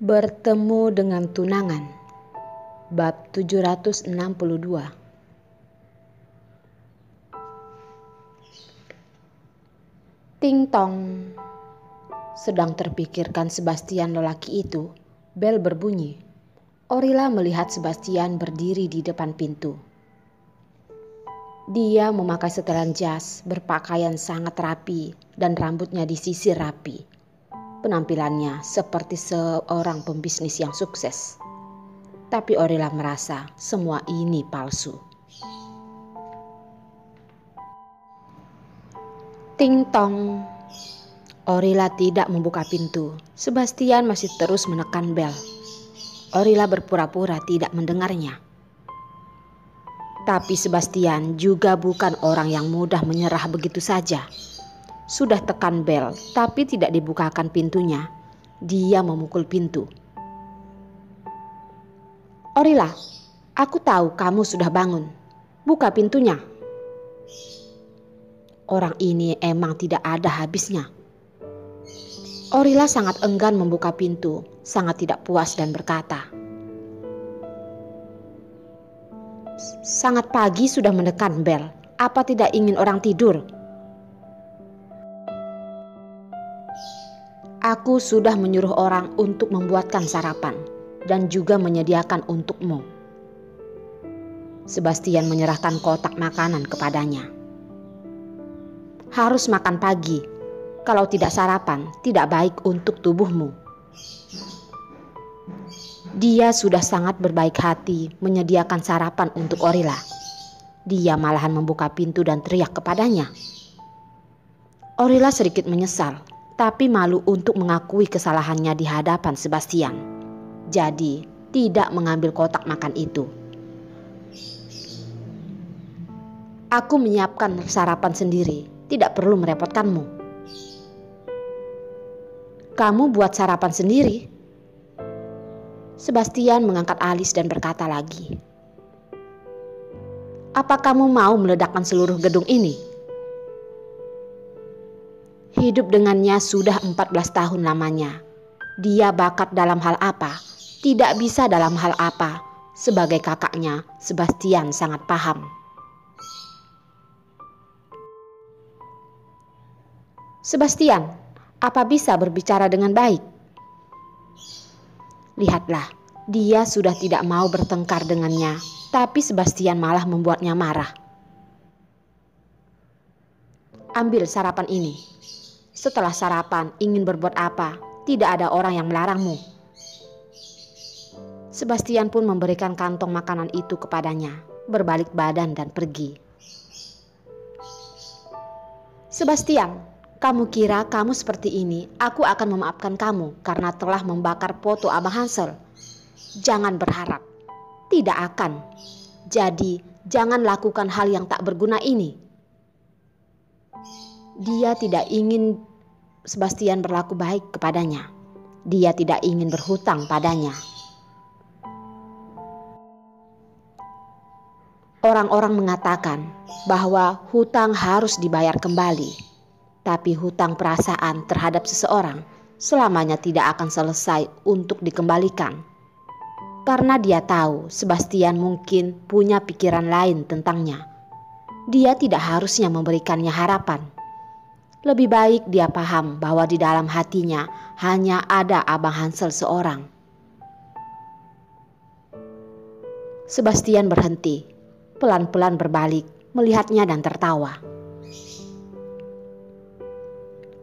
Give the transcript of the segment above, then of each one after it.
Bertemu dengan tunangan. Bab 762. Ting tong. Sedang terpikirkan Sebastian lelaki itu, bel berbunyi. Orila melihat Sebastian berdiri di depan pintu. Dia memakai setelan jas, berpakaian sangat rapi dan rambutnya disisir rapi. Penampilannya seperti seorang pembisnis yang sukses. Tapi Orila merasa semua ini palsu. Ting tong. Orila tidak membuka pintu. Sebastian masih terus menekan bel. Orila berpura-pura tidak mendengarnya. Tapi Sebastian juga bukan orang yang mudah menyerah begitu saja. Sudah tekan bel, tapi tidak dibukakan pintunya. Dia memukul pintu. Orila, aku tahu kamu sudah bangun. Buka pintunya. Orang ini emang tidak ada habisnya. Orila sangat enggan membuka pintu, sangat tidak puas dan berkata, "Sangat pagi sudah menekan bel. Apa tidak ingin orang tidur? Aku sudah menyuruh orang untuk membuatkan sarapan dan juga menyediakan untukmu." Sebastian menyerahkan kotak makanan kepadanya. "Harus makan pagi. Kalau tidak sarapan, tidak baik untuk tubuhmu." Dia sudah sangat berbaik hati menyediakan sarapan untuk Orila. Dia malahan membuka pintu dan teriak kepadanya. Orila sedikit menyesal, tapi malu untuk mengakui kesalahannya di hadapan Sebastian. Jadi, tidak mengambil kotak makan itu. "Aku menyiapkan sarapan sendiri, tidak perlu merepotkanmu." "Kamu buat sarapan sendiri?" Sebastian mengangkat alis dan berkata lagi, "Apa kamu mau meledakkan seluruh gedung ini?" Hidup dengannya sudah 14 tahun lamanya. Dia bakat dalam hal apa, tidak bisa dalam hal apa. Sebagai kakaknya, Sebastian sangat paham. "Sebastian, apa bisa berbicara dengan baik?" Lihatlah, dia sudah tidak mau bertengkar dengannya, tapi Sebastian malah membuatnya marah. "Ambil sarapan ini. Setelah sarapan ingin berbuat apa, tidak ada orang yang melarangmu." Sebastian pun memberikan kantong makanan itu kepadanya, berbalik badan dan pergi. "Sebastian, kamu kira kamu seperti ini, aku akan memaafkan kamu karena telah membakar foto Abang Hansel? Jangan berharap, tidak akan. Jadi, jangan lakukan hal yang tak berguna ini." Dia tidak ingin Sebastian berlaku baik kepadanya. Dia tidak ingin berhutang padanya. Orang-orang mengatakan bahwa hutang harus dibayar kembali. Tapi hutang perasaan terhadap seseorang selamanya tidak akan selesai untuk dikembalikan. Karena dia tahu Sebastian mungkin punya pikiran lain tentangnya. Dia tidak harusnya memberikannya harapan. Lebih baik dia paham bahwa di dalam hatinya hanya ada Abang Hansel seorang. Sebastian berhenti, pelan-pelan berbalik, melihatnya dan tertawa.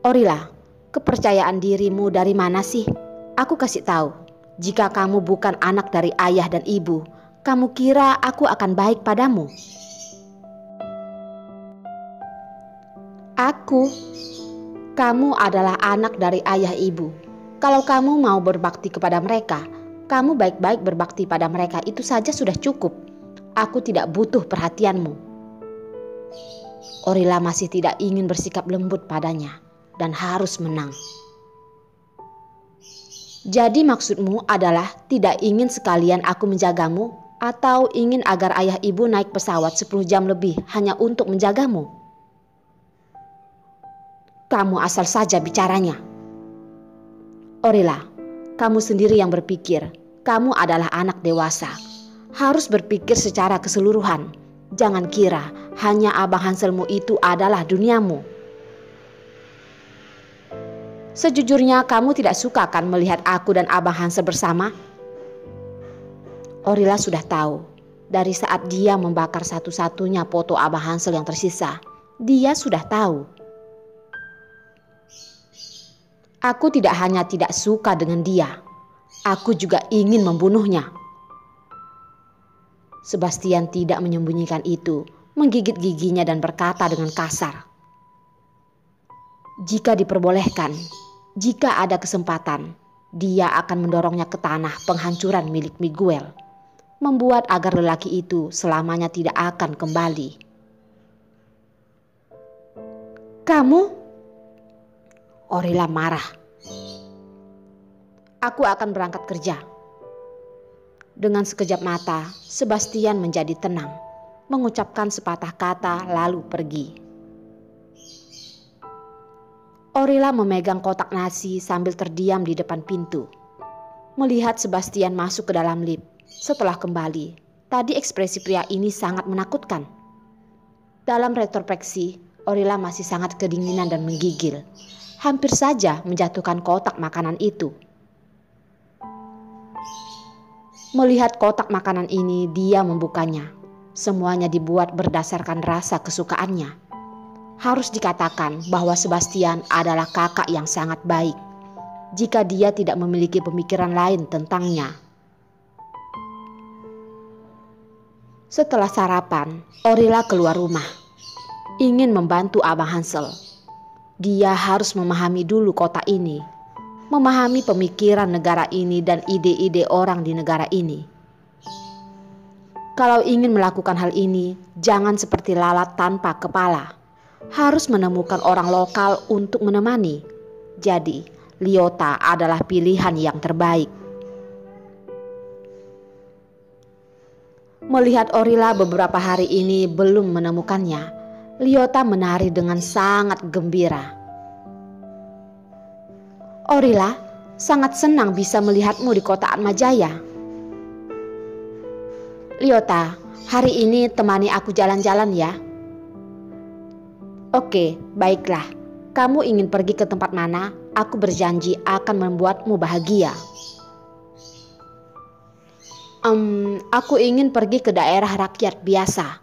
"Orila, kepercayaan dirimu dari mana sih? Aku kasih tahu, jika kamu bukan anak dari ayah dan ibu, kamu kira aku akan baik padamu?" Kamu adalah anak dari ayah ibu. Kalau kamu mau berbakti kepada mereka, kamu baik-baik berbakti pada mereka, itu saja sudah cukup. Aku tidak butuh perhatianmu. Orila masih tidak ingin bersikap lembut padanya dan harus menang. "Jadi maksudmu adalah tidak ingin sekalian aku menjagamu, atau ingin agar ayah ibu naik pesawat 10 jam lebih hanya untuk menjagamu?" "Kamu asal saja bicaranya." "Orila, Kamu sendiri yang berpikir, kamu adalah anak dewasa. Harus berpikir secara keseluruhan. Jangan kira hanya Abang Hanselmu itu adalah duniamu. Sejujurnya kamu tidak suka kan melihat aku dan Abang Hansel bersama? Orila sudah tahu. Dari saat dia membakar satu-satunya foto Abang Hansel yang tersisa, dia sudah tahu. Aku tidak hanya tidak suka dengan dia, aku juga ingin membunuhnya. Sebastian tidak menyembunyikan itu, menggigit giginya dan berkata dengan kasar. Jika diperbolehkan, jika ada kesempatan, dia akan mendorongnya ke tanah penghancuran milik Miguel, membuat agar lelaki itu selamanya tidak akan kembali. Kamu? Orila marah. Aku akan berangkat kerja. Dengan sekejap mata, Sebastian menjadi tenang, mengucapkan sepatah kata lalu pergi. Orila memegang kotak nasi sambil terdiam di depan pintu. Melihat Sebastian masuk ke dalam lift, setelah kembali, tadi ekspresi pria ini sangat menakutkan. Dalam retrospeksi, Orila masih sangat kedinginan dan menggigil. Hampir saja menjatuhkan kotak makanan itu. Melihat kotak makanan ini, dia membukanya. Semuanya dibuat berdasarkan rasa kesukaannya. Harus dikatakan bahwa Sebastian adalah kakak yang sangat baik, jika dia tidak memiliki pemikiran lain tentangnya. Setelah sarapan, Orila keluar rumah, ingin membantu Abang Hansel. Dia harus memahami dulu kota ini, memahami pemikiran negara ini dan ide-ide orang di negara ini. Kalau ingin melakukan hal ini, jangan seperti lalat tanpa kepala. Harus menemukan orang lokal untuk menemani. Jadi, Lyota adalah pilihan yang terbaik. Melihat Orila beberapa hari ini belum menemukannya, Lyota menari dengan sangat gembira. Orila, sangat senang bisa melihatmu di kota Atmajaya. Lyota, hari ini temani aku jalan-jalan ya. Oke, baiklah. Kamu ingin pergi ke tempat mana? Aku berjanji akan membuatmu bahagia. Aku ingin pergi ke daerah rakyat biasa,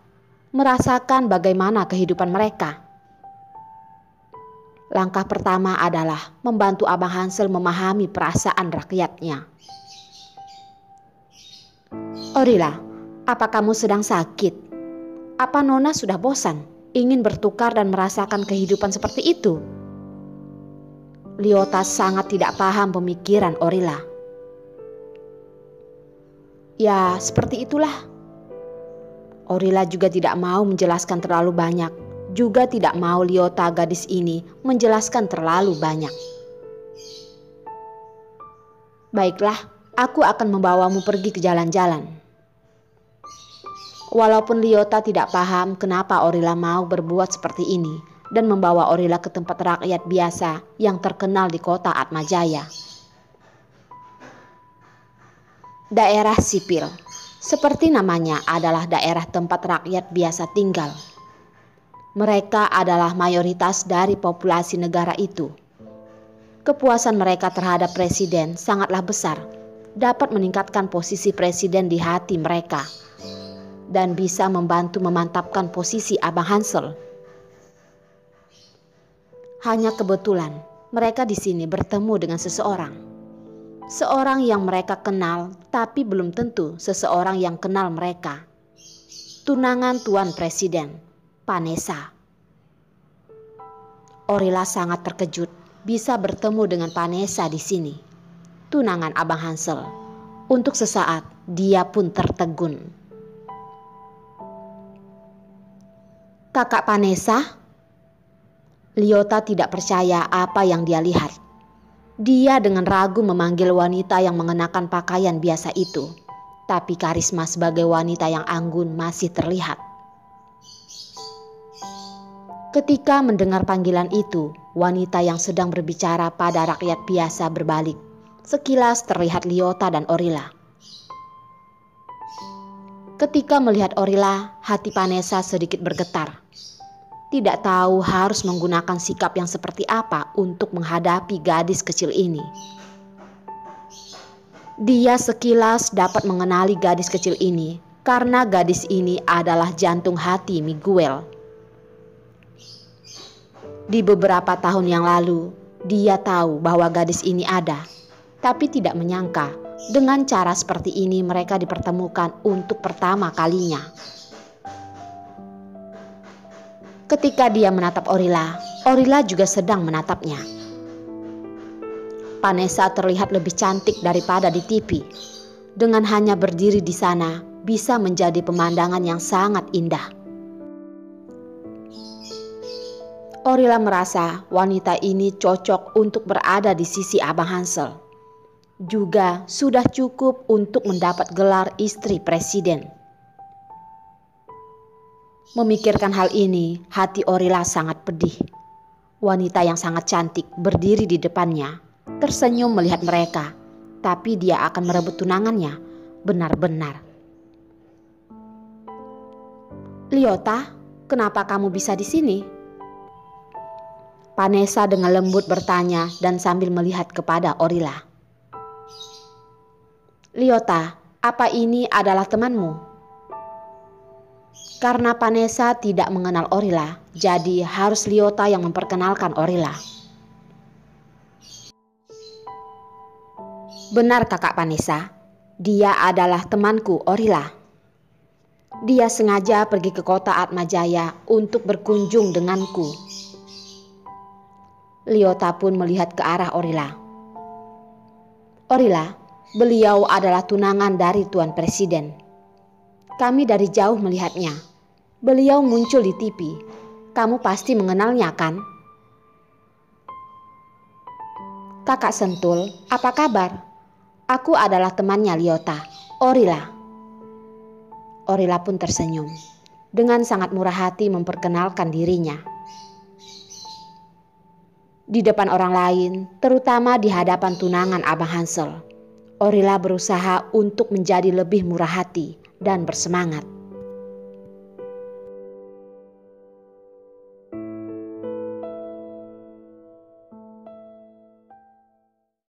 merasakan bagaimana kehidupan mereka. Langkah pertama adalah membantu Abang Hansel memahami perasaan rakyatnya. Orila, apa kamu sedang sakit? Apa Nona sudah bosan, ingin bertukar dan merasakan kehidupan seperti itu? Lyota sangat tidak paham pemikiran Orila. Ya, seperti itulah. Orila juga tidak mau menjelaskan terlalu banyak, juga tidak mau Lyota gadis ini menjelaskan terlalu banyak. Baiklah, aku akan membawamu pergi ke jalan-jalan. Walaupun Lyota tidak paham kenapa Orila mau berbuat seperti ini dan membawa Orila ke tempat rakyat biasa yang terkenal di kota Atmajaya. Daerah sipil, seperti namanya, adalah daerah tempat rakyat biasa tinggal. Mereka adalah mayoritas dari populasi negara itu. Kepuasan mereka terhadap presiden sangatlah besar, dapat meningkatkan posisi presiden di hati mereka, dan bisa membantu memantapkan posisi Abang Hansel. Hanya kebetulan mereka di sini bertemu dengan seseorang. Seorang yang mereka kenal, tapi belum tentu seseorang yang kenal mereka. Tunangan Tuan Presiden, Panessa. Orila sangat terkejut bisa bertemu dengan Panessa di sini, tunangan Abang Hansel. Untuk sesaat, dia pun tertegun. Kakak Panessa? Lyota tidak percaya apa yang dia lihat. Dia dengan ragu memanggil wanita yang mengenakan pakaian biasa itu, tapi karisma sebagai wanita yang anggun masih terlihat. Ketika mendengar panggilan itu, wanita yang sedang berbicara pada rakyat biasa berbalik, Sekilas terlihat Lyota dan Orila. Ketika melihat Orila, hati Vanessa sedikit bergetar. Tidak tahu harus menggunakan sikap yang seperti apa untuk menghadapi gadis kecil ini. Dia sekilas dapat mengenali gadis kecil ini karena gadis ini adalah jantung hati Miguel. Di beberapa tahun yang lalu, dia tahu bahwa gadis ini ada, tapi tidak menyangka dengan cara seperti ini mereka dipertemukan untuk pertama kalinya. Ketika dia menatap Orila, Orila juga sedang menatapnya. Vanessa terlihat lebih cantik daripada di TV. Dengan hanya berdiri di sana, bisa menjadi pemandangan yang sangat indah. Orila merasa wanita ini cocok untuk berada di sisi Abang Hansel. Juga sudah cukup untuk mendapat gelar istri presiden. Memikirkan hal ini, hati Orila sangat pedih. Wanita yang sangat cantik berdiri di depannya, tersenyum melihat mereka, tapi dia akan merebut tunangannya, benar-benar. Lyota, kenapa kamu bisa di sini? Vanessa dengan lembut bertanya dan sambil melihat kepada Orila. Lyota, apa ini adalah temanmu? Karena Vanessa tidak mengenal Orila, jadi harus Lyota yang memperkenalkan Orila. Benar kakak Vanessa, dia adalah temanku Orila. Dia sengaja pergi ke kota Atmajaya untuk berkunjung denganku. Lyota pun melihat ke arah Orila. Orila, beliau adalah tunangan dari Tuan Presiden. Kami dari jauh melihatnya. Beliau muncul di TV. Kamu pasti mengenalnya kan? Kakak Sentul, apa kabar? Aku adalah temannya Lyota, Orila. Orila pun tersenyum. Dengan sangat murah hati memperkenalkan dirinya. Di depan orang lain, terutama di hadapan tunangan Abang Hansel, Orila berusaha untuk menjadi lebih murah hati dan bersemangat.